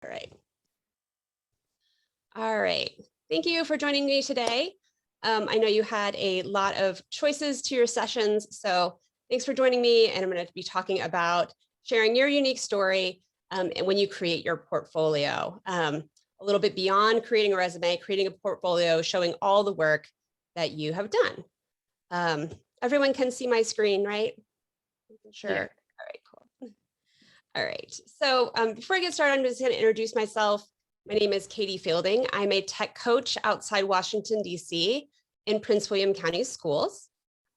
All right. All right. Thank you for joining me today. I know you had a lot of choices to your sessions, so thanks for joining me. And I'm going to be talking about sharing your unique story and when you create your portfolio. A little bit beyond creating a resume, creating a portfolio, showing all the work that you have done. Everyone can see my screen, right? Sure. Yeah. All right, cool. All right. So before I get started, I'm just going to introduce myself. My name is Katie Fielding. I'm a tech coach outside Washington, D.C. in Prince William County Schools.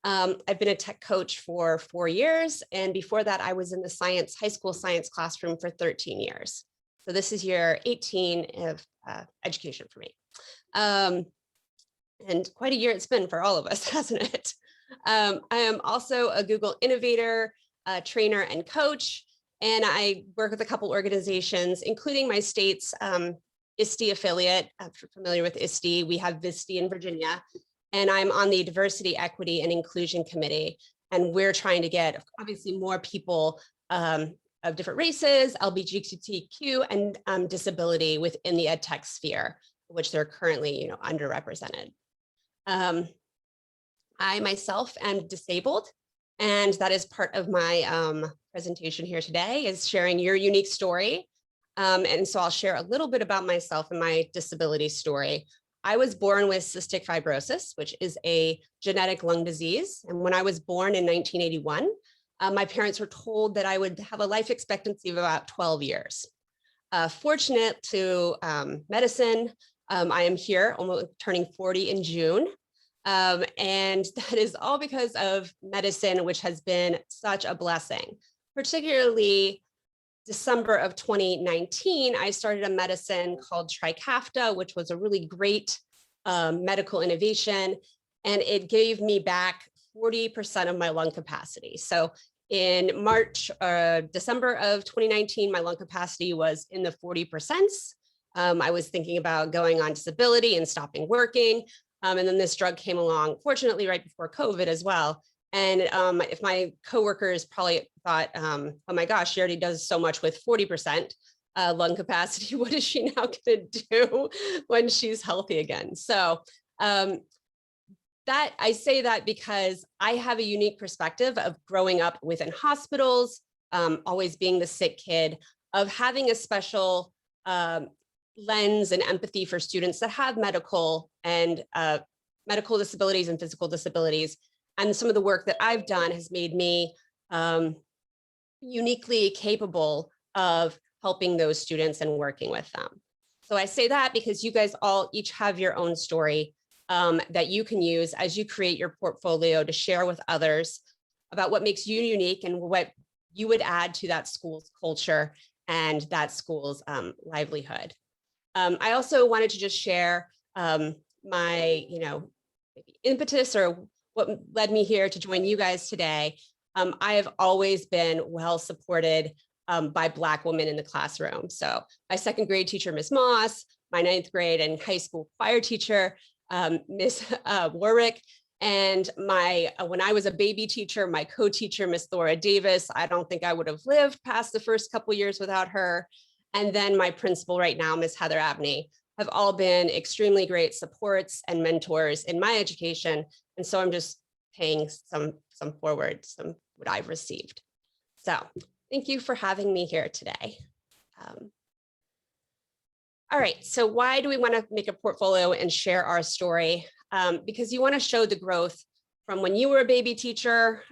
I've been a tech coach for 4 years. And before that, I was in the high school science classroom for 13 years. So this is year 18 of education for me. And quite a year it's been for all of us, hasn't it? I am also a Google innovator, trainer, and coach. And I work with a couple organizations, including my state's ISTE affiliate. If you're familiar with ISTE, we have VISTE in Virginia. And I'm on the Diversity, Equity, and Inclusion Committee. And we're trying to get, obviously, more people of different races, LGBTQ, and disability within the ed tech sphere, which they're currently underrepresented. I myself am disabled. And that is part of my presentation here today, is sharing your unique story. And so I'll share a little bit about myself and my disability story. I was born with cystic fibrosis, which is a genetic lung disease. And when I was born in 1981, my parents were told that I would have a life expectancy of about 12 years. Fortunate to medicine, I am here, almost turning 40 in June. And that is all because of medicine, which has been such a blessing. Particularly December of 2019, I started a medicine called Trikafta, which was a really great medical innovation. And it gave me back 40% of my lung capacity. So in December of 2019, my lung capacity was in the 40%. I was thinking about going on disability and stopping working. And then this drug came along, fortunately, right before COVID as well. And if my coworkers probably thought, oh my gosh, she already does so much with 40% lung capacity, what is she now going to do when she's healthy again? So that I say that because I have a unique perspective of growing up within hospitals, always being the sick kid, of having a special lens and empathy for students that have medical disabilities and physical disabilities. And some of the work that I've done has made me uniquely capable of helping those students and working with them. So I say that because you guys all each have your own story that you can use as you create your portfolio to share with others about what makes you unique and what you would add to that school's culture and that school's livelihood. I also wanted to just share my, impetus or what led me here to join you guys today. I have always been well supported by Black women in the classroom. So my second grade teacher, Miss Moss, my ninth grade and high school choir teacher, Miss Warwick, and when I was a baby teacher, my co-teacher, Miss Thora Davis. I don't think I would have lived past the first couple years without her. And then my principal right now, Miss Heather Abney, have all been extremely great supports and mentors in my education. And so I'm just paying some forward, what I've received. So thank you for having me here today. All right, so why do we want to make a portfolio and share our story? Because you want to show the growth from when you were a baby teacher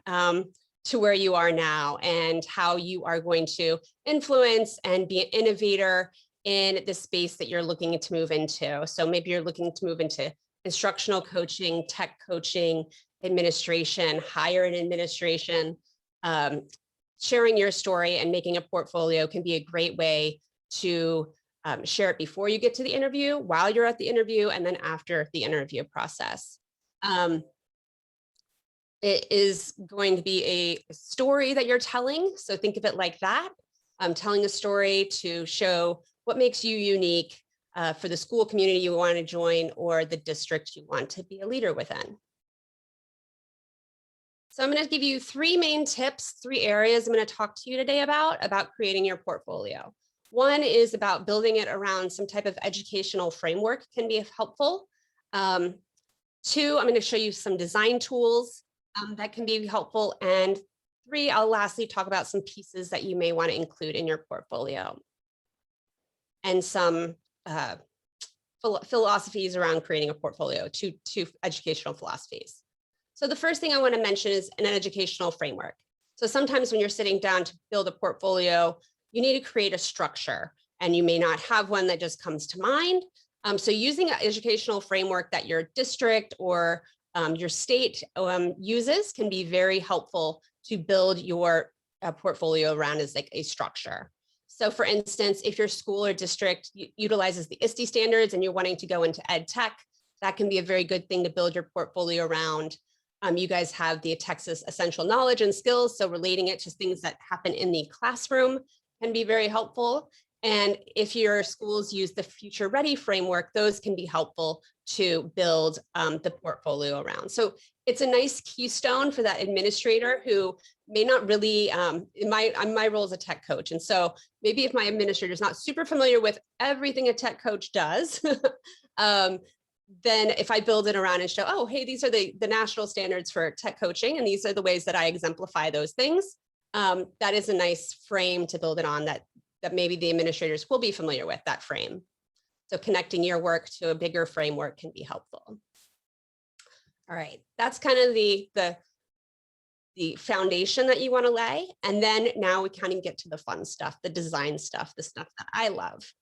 to where you are now, and how you are going to influence and be an innovator in the space that you're looking to move into. So maybe you're looking to move into instructional coaching, tech coaching, administration, higher ed administration. Sharing your story and making a portfolio can be a great way to share it before you get to the interview, while you're at the interview, and then after the interview process. It is going to be a story that you're telling. So think of it like that. Telling a story to show what makes you unique for the school community you want to join or the district you want to be a leader within. So I'm going to give you 3 main tips, 3 areas I'm going to talk to you today about creating your portfolio. One is about building it around some type of educational framework can be helpful. Two, I'm going to show you some design tools that can be helpful. And three, I'll lastly talk about some pieces that you may want to include in your portfolio and some philosophies around creating a portfolio, two educational philosophies. So the first thing I want to mention is an educational framework. So sometimes when you're sitting down to build a portfolio, you need to create a structure, and you may not have one that just comes to mind. So using an educational framework that your district or your state uses can be very helpful to build your portfolio around as like a structure. So for instance, if your school or district utilizes the ISTE standards and you're wanting to go into ed tech, that can be a very good thing to build your portfolio around. You guys have the Texas essential knowledge and skills, so relating it to things that happen in the classroom can be very helpful. And if your schools use the Future Ready framework, those can be helpful to build the portfolio around. So it's a nice keystone for that administrator who may not really, my role as a tech coach. And so maybe if my administrator is not super familiar with everything a tech coach does, then if I build it around and show, oh, hey, these are the national standards for tech coaching, and these are the ways that I exemplify those things, that is a nice frame to build it on that maybe the administrators will be familiar with that frame. So connecting your work to a bigger framework can be helpful. All right, that's kind of the foundation that you want to lay. And then now we kind of get to the fun stuff, the design stuff, the stuff that I love.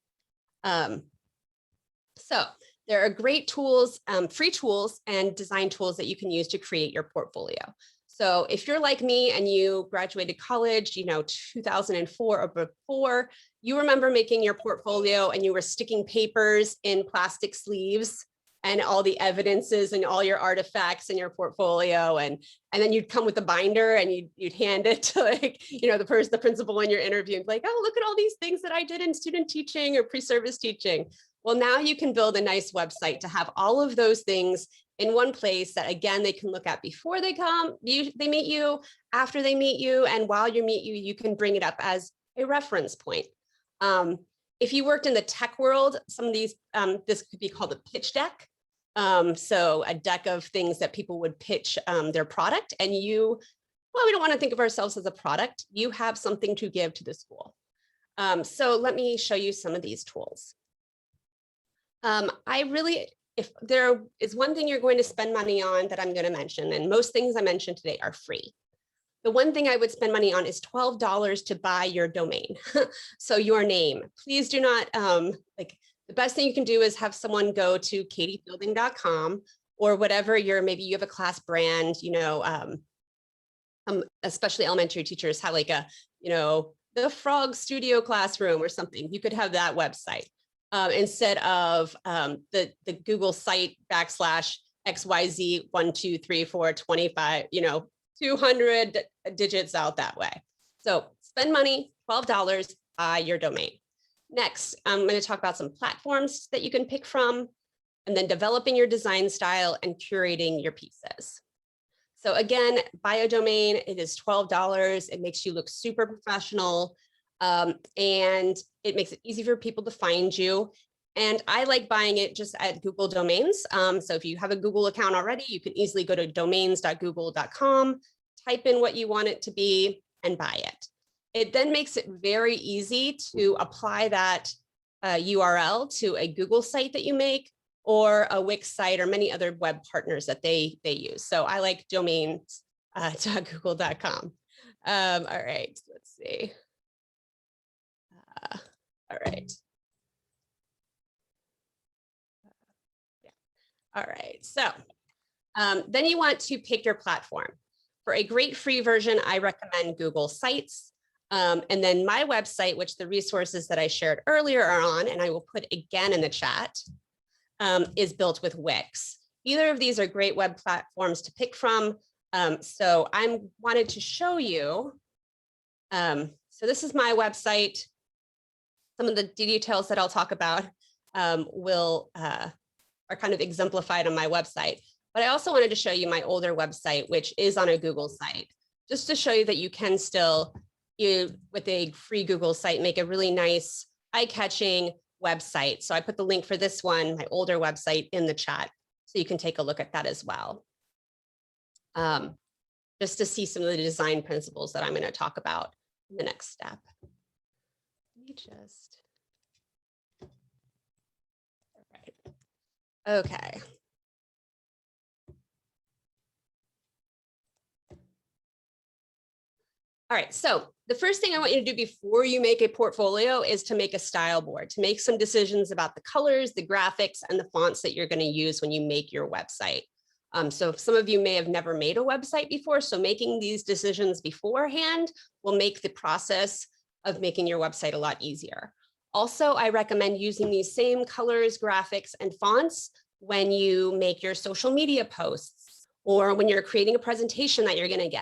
So there are great tools, free tools and design tools that you can use to create your portfolio. So if you're like me and you graduated college, 2004 or before, you remember making your portfolio and you were sticking papers in plastic sleeves and all the evidences and all your artifacts in your portfolio. And then you'd come with a binder and you'd hand it to the principal in your interview and be like, oh, look at all these things that I did in student teaching or pre-service teaching. Well, now you can build a nice website to have all of those things in one place that, again, they can look at before they meet you, after they meet you, and while you meet you, you can bring it up as a reference point. If you worked in the tech world, some of these, this could be called a pitch deck. So a deck of things that people would pitch their product, and we don't want to think of ourselves as a product. You have something to give to the school. So let me show you some of these tools. If there is one thing you're going to spend money on that I'm going to mention, and most things I mentioned today are free. The one thing I would spend money on is $12 to buy your domain. So your name, please do not, the best thing you can do is have someone go to katiefielding.com or whatever maybe you have a class brand, especially elementary teachers have like the Frog Studio classroom or something. You could have that website. Instead of the Google site /XYZ 1 2 3 4 25, 200 digits out that way. So spend money, $12, buy your domain. Next, I'm going to talk about some platforms that you can pick from, and then developing your design style and curating your pieces. So again, buy a domain, it is $12. It makes you look super professional. And it makes it easy for people to find you. And I like buying it just at Google Domains. So if you have a Google account already, you can easily go to domains.google.com, type in what you want it to be, and buy it. It then makes it very easy to apply that URL to a Google site that you make, or a Wix site, or many other web partners that they use. So I like domains.google.com. All right, let's see. All right. All right, so then you want to pick your platform. For a great free version, I recommend Google Sites. And then my website, which the resources that I shared earlier are on, and I will put again in the chat, is built with Wix. Either of these are great web platforms to pick from. So I wanted to show you. So this is my website. Some of the details that I'll talk about are kind of exemplified on my website. But I also wanted to show you my older website, which is on a Google site, just to show you that you can still, with a free Google site, make a really nice eye-catching website. So I put the link for this one, my older website, in the chat, so you can take a look at that as well. Just to see some of the design principles that I'm going to talk about in the next step. Let me just, all right. Okay. All right, so the first thing I want you to do before you make a portfolio is to make a style board, to make some decisions about the colors, the graphics, and the fonts that you're going to use when you make your website. So some of you may have never made a website before, so making these decisions beforehand will make the process of making your website a lot easier. Also, I recommend using these same colors, graphics, and fonts when you make your social media posts or when you're creating a presentation that you're going to give.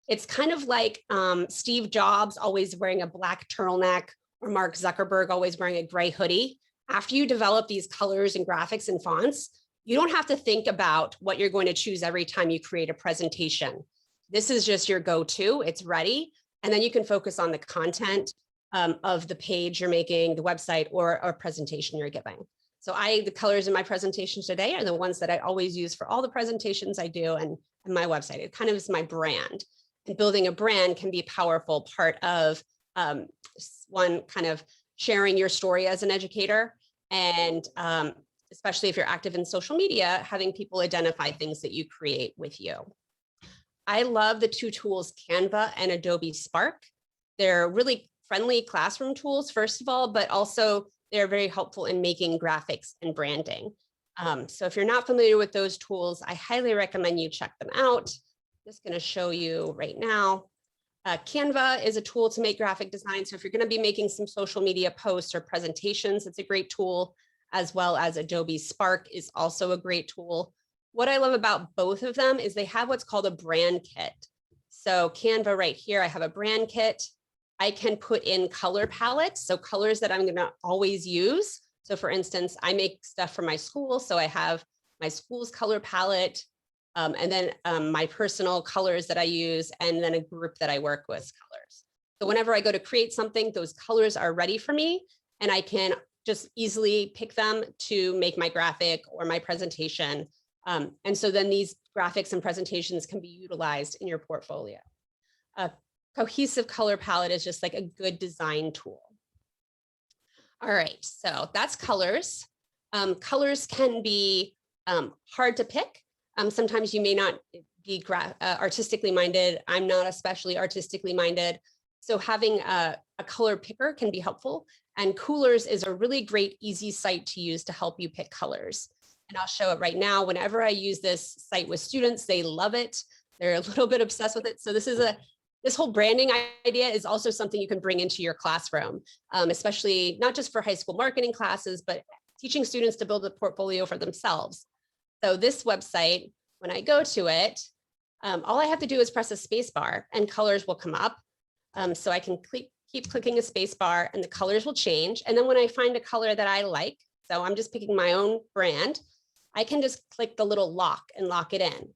It's kind of like Steve Jobs always wearing a black turtleneck or Mark Zuckerberg always wearing a gray hoodie. After you develop these colors and graphics and fonts, you don't have to think about what you're going to choose every time you create a presentation. This is just your go-to, it's ready. And then you can focus on the content of the page you're making, the website, or a presentation you're giving. So the colors in my presentations today are the ones that I always use for all the presentations I do and my website. It kind of is my brand. And building a brand can be a powerful part of one, kind of sharing your story as an educator, and especially if you're active in social media, having people identify things that you create with you. I love the two tools, Canva and Adobe Spark. They're really friendly classroom tools, first of all, but also they're very helpful in making graphics and branding. So if you're not familiar with those tools, I highly recommend you check them out. Just going to show you right now. Canva is a tool to make graphic design. So if you're going to be making some social media posts or presentations, it's a great tool, as well as Adobe Spark is also a great tool. What I love about both of them is they have what's called a brand kit. So Canva right here, I have a brand kit. I can put in color palettes, so colors that I'm going to always use. So for instance, I make stuff for my school. So I have my school's color palette, and then my personal colors that I use, and then a group that I work with colors. So whenever I go to create something, those colors are ready for me, and I can just easily pick them to make my graphic or my presentation. And so then these graphics and presentations can be utilized in your portfolio. A cohesive color palette is just like a good design tool. All right, so that's colors. Colors can be hard to pick. Sometimes you may not be artistically minded. I'm not especially artistically minded. So having a color picker can be helpful. And Coolers is a really great, easy site to use to help you pick colors. And I'll show it right now. Whenever I use this site with students, they love it. They're a little bit obsessed with it. So this whole branding idea is also something you can bring into your classroom, especially not just for high school marketing classes, but teaching students to build a portfolio for themselves. So this website, when I go to it, all I have to do is press a space bar and colors will come up. So I can keep clicking a space bar and the colors will change. And then when I find a color that I like, so I'm just picking my own brand, I can just click the little lock and lock it in.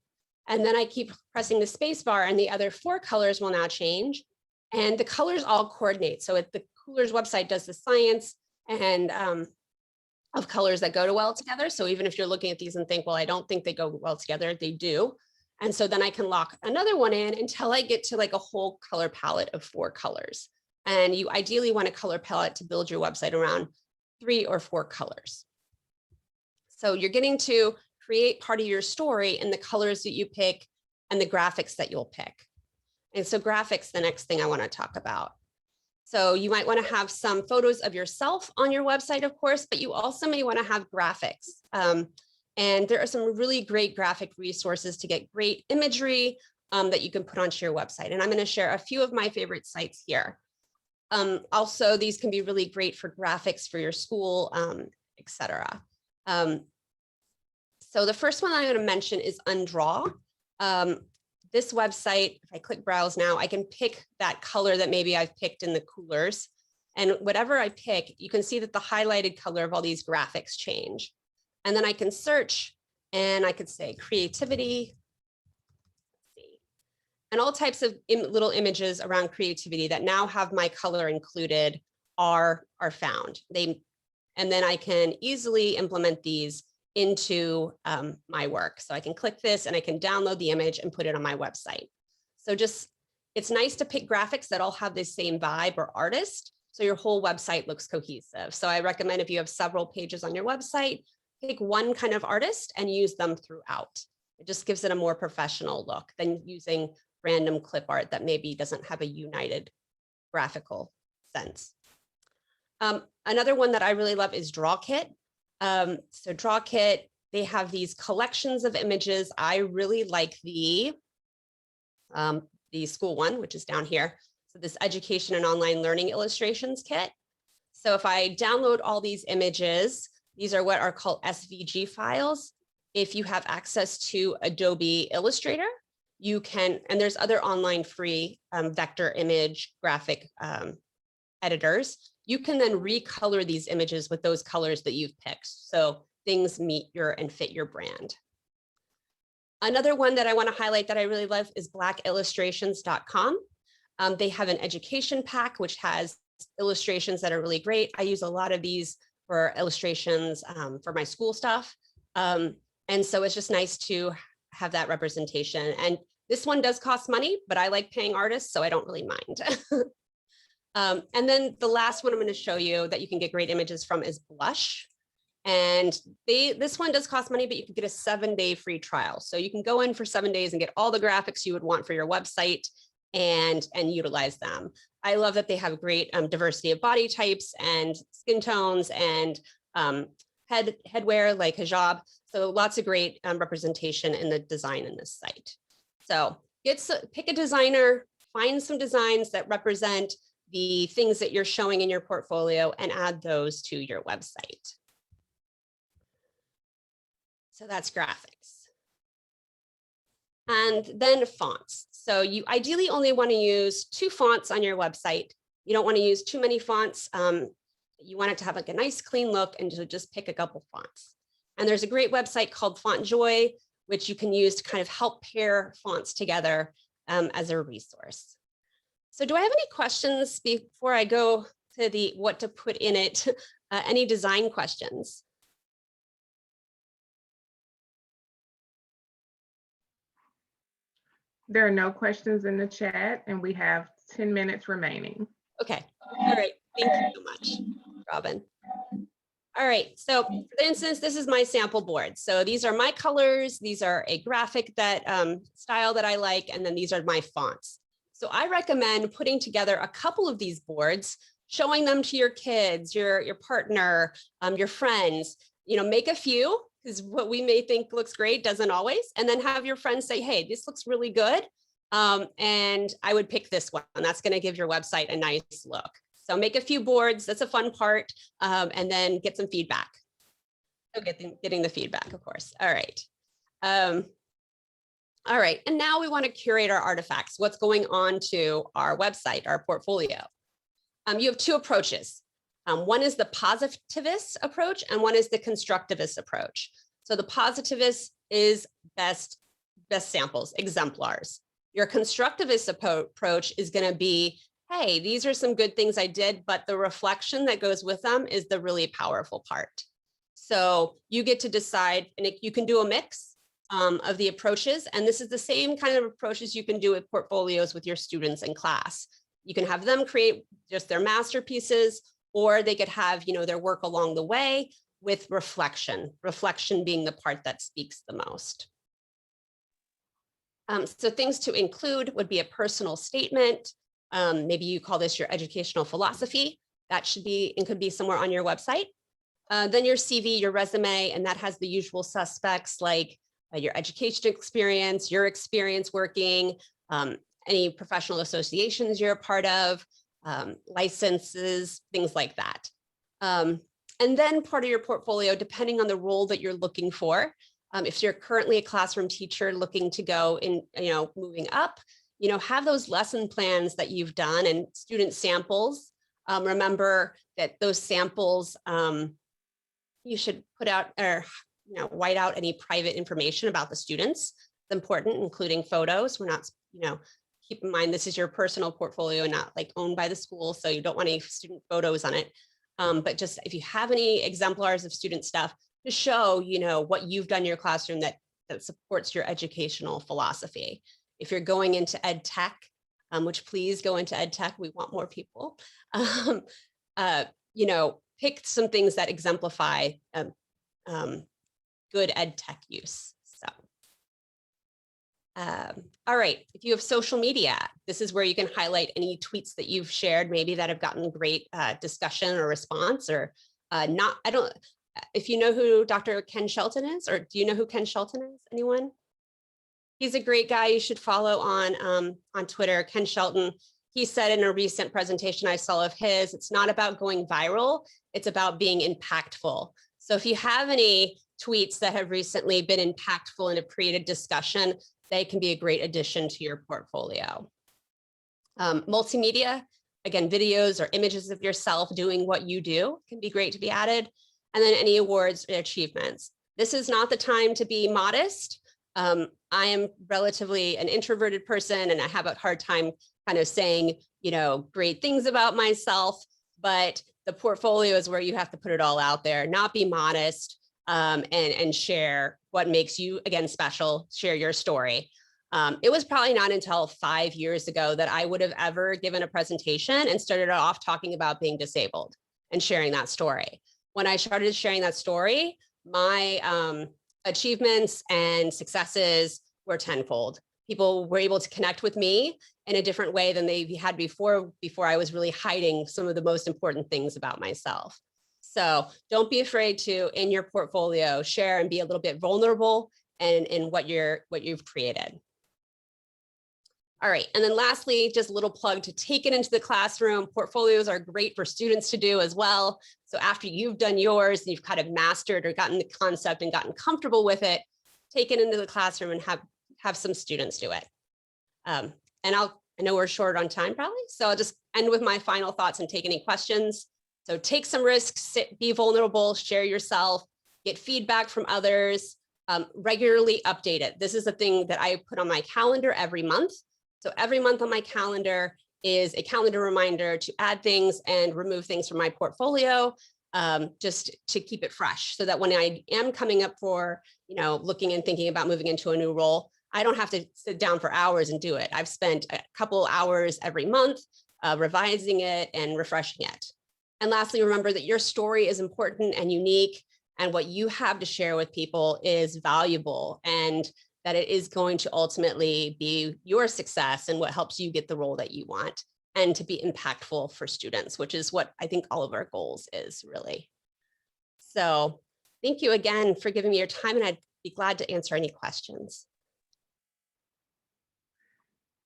And then I keep pressing the space bar and the other 4 colors will now change. And the colors all coordinate. So the Coolers website does the science and of colors that go well together. So even if you're looking at these and think, well, I don't think they go well together, they do. And so then I can lock another one in until I get to like a whole color palette of 4 colors. And you ideally want a color palette to build your website around 3 or 4 colors. So you're getting to create part of your story in the colors that you pick and the graphics that you'll pick. And so graphics, the next thing I want to talk about. So you might want to have some photos of yourself on your website, of course, but you also may want to have graphics. And there are some really great graphic resources to get great imagery that you can put onto your website. And I'm going to share a few of my favorite sites here. Also, these can be really great for graphics for your school, etc. So the first one I'm going to mention is Undraw. This website, if I click browse now, I can pick that color that maybe I've picked in the Coolers. And whatever I pick, you can see that the highlighted color of all these graphics change. And then I can search and I could say creativity. And all types of little images around creativity that now have my color included are found. And then I can easily implement these into my work. So I can click this and I can download the image and put it on my website. So it's nice to pick graphics that all have the same vibe or artist, so your whole website looks cohesive. So I recommend if you have several pages on your website, pick one kind of artist and use them throughout. It just gives it a more professional look than using random clip art that maybe doesn't have a united graphical sense. Another one that I really love is DrawKit. So DrawKit, they have these collections of images. I really like the school one, which is down here. So this education and online learning illustrations kit. So if I download all these images, these are what are called SVG files. If you have access to Adobe Illustrator, you can, and there's other online free vector image graphic editors. You can then recolor these images with those colors that you've picked, so things meet and fit your brand. Another one that I want to highlight that I really love is blackillustrations.com. They have an education pack, which has illustrations that are really great. I use a lot of these for illustrations for my school stuff. And so it's just nice to have that representation. And this one does cost money, but I like paying artists, so I don't really mind. And then the last one I'm going to show you that you can get great images from is Blush. And this one does cost money, but you can get a 7-day free trial. So you can go in for 7 days and get all the graphics you would want for your website and utilize them. I love that they have great diversity of body types and skin tones and headwear like hijab. So lots of great representation in the design in this site. So pick a designer, find some designs that represent the things that you're showing in your portfolio and add those to your website. So that's graphics. And then fonts. So you ideally only want to use 2 fonts on your website. You don't want to use too many fonts. You want it to have like a nice clean look, and just pick a couple fonts. And there's a great website called FontJoy, which you can use to kind of help pair fonts together as a resource. So do I have any questions before I go to what to put in it? Any design questions? There are no questions in the chat, and we have 10 minutes remaining. Okay. All right. Thank you so much, Robin. All right. So for instance, this is my sample board. So these are my colors. These are a graphic that style that I like. And then these are my fonts. So I recommend putting together a couple of these boards, showing them to your kids, your partner, your friends, make a few, because what we may think looks great doesn't always, and then have your friends say, hey, this looks really good. And I would pick this one, and that's going to give your website a nice look. So make a few boards. That's a fun part. And then get some feedback. So getting the feedback, of course. All right. All right. And now we want to curate our artifacts. What's going on to our website, our portfolio? You have 2 approaches. One is the positivist approach, and one is the constructivist approach. So the positivist is best samples, exemplars. Your constructivist approach is going to be, hey, these are some good things I did, but the reflection that goes with them is the really powerful part. So you get to decide, and you can do a mix of the approaches. And this is the same kind of approaches you can do with portfolios with your students in class. You can have them create just their masterpieces, or they could have, their work along the way with reflection being the part that speaks the most. So things to include would be a personal statement. Maybe you call this your educational philosophy. That should be, and could be somewhere on your website. Then your CV, your resume, and that has the usual suspects like your education experience, your experience working, any professional associations you're a part of, licenses, things like that. And then part of your portfolio, depending on the role that you're looking for. If you're currently a classroom teacher looking to go in, moving up, have those lesson plans that you've done and student samples. Remember that those samples, you should put out or, white out any private information about the students. It's important, including photos. We're not, keep in mind, this is your personal portfolio, not like owned by the school. So you don't want any student photos on it. But just if you have any exemplars of student stuff to show, what you've done in your classroom that supports your educational philosophy. If you're going into ed tech, which please go into ed tech, we want more people, pick some things that exemplify good ed tech use. So, all right, if you have social media, this is where you can highlight any tweets that you've shared, maybe that have gotten great discussion or response, or not. If you know who Dr. Ken Shelton is, or do you know who Ken Shelton is? Anyone? He's a great guy you should follow on Twitter, Ken Shelton. He said in a recent presentation I saw of his, it's not about going viral, it's about being impactful. So if you have any tweets that have recently been impactful and have created discussion, they can be a great addition to your portfolio. Multimedia, again, videos or images of yourself doing what you do can be great to be added. And then any awards or achievements. This is not the time to be modest. I am relatively an introverted person, and I have a hard time kind of saying, great things about myself, but the portfolio is where you have to put it all out there, not be modest, and share what makes you, again, special, share your story. It was probably not until 5 years ago that I would have ever given a presentation and started off talking about being disabled and sharing that story. When I started sharing that story, my achievements and successes were tenfold. People were able to connect with me in a different way than they had before I was really hiding some of the most important things about myself. So don't be afraid to, in your portfolio, share and be a little bit vulnerable in what you've created. All right, and then lastly, just a little plug to take it into the classroom. Portfolios are great for students to do as well. So after you've done yours and you've kind of mastered or gotten the concept and gotten comfortable with it, take it into the classroom and have some students do it. And I know we're short on time probably, so I'll just end with my final thoughts and take any questions. So take some risks, be vulnerable, share yourself, get feedback from others, regularly update it. This is a thing that I put on my calendar every month. So every month on my calendar is a calendar reminder to add things and remove things from my portfolio, just to keep it fresh, so that when I am coming up for, looking and thinking about moving into a new role, I don't have to sit down for hours and do it. I've spent a couple hours every month revising it and refreshing it. And lastly, remember that your story is important and unique, and what you have to share with people is valuable, and that it is going to ultimately be your success and what helps you get the role that you want, and to be impactful for students, which is what I think all of our goals is, really. So thank you again for giving me your time, and I'd be glad to answer any questions.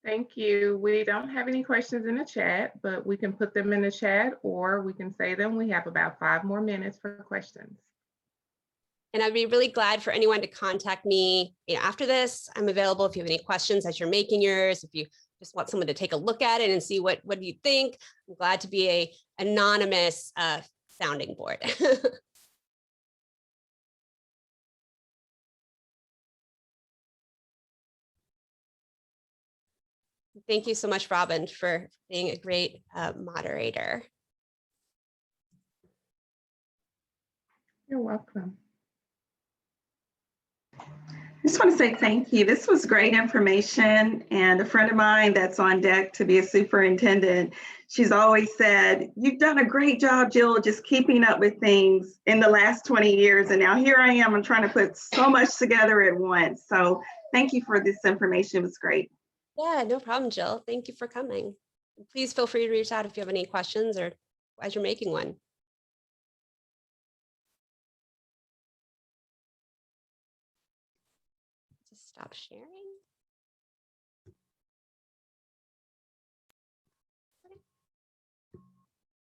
Thank you. We don't have any questions in the chat, but we can put them in the chat or we can say them. We have about 5 more minutes for questions. And I'd be really glad for anyone to contact me after this. I'm available if you have any questions as you're making yours, if you just want someone to take a look at it and see what do you think. I'm glad to be an anonymous sounding board. Thank you so much, Robin, for being a great moderator. You're welcome. I just want to say thank you. This was great information, and a friend of mine that's on deck to be a superintendent, she's always said, you've done a great job, Jill, just keeping up with things in the last 20 years. And now here I am, I'm trying to put so much together at once. So thank you for this information. It was great. Yeah, no problem, Jill. Thank you for coming. Please feel free to reach out if you have any questions or as you're making one. Just stop sharing.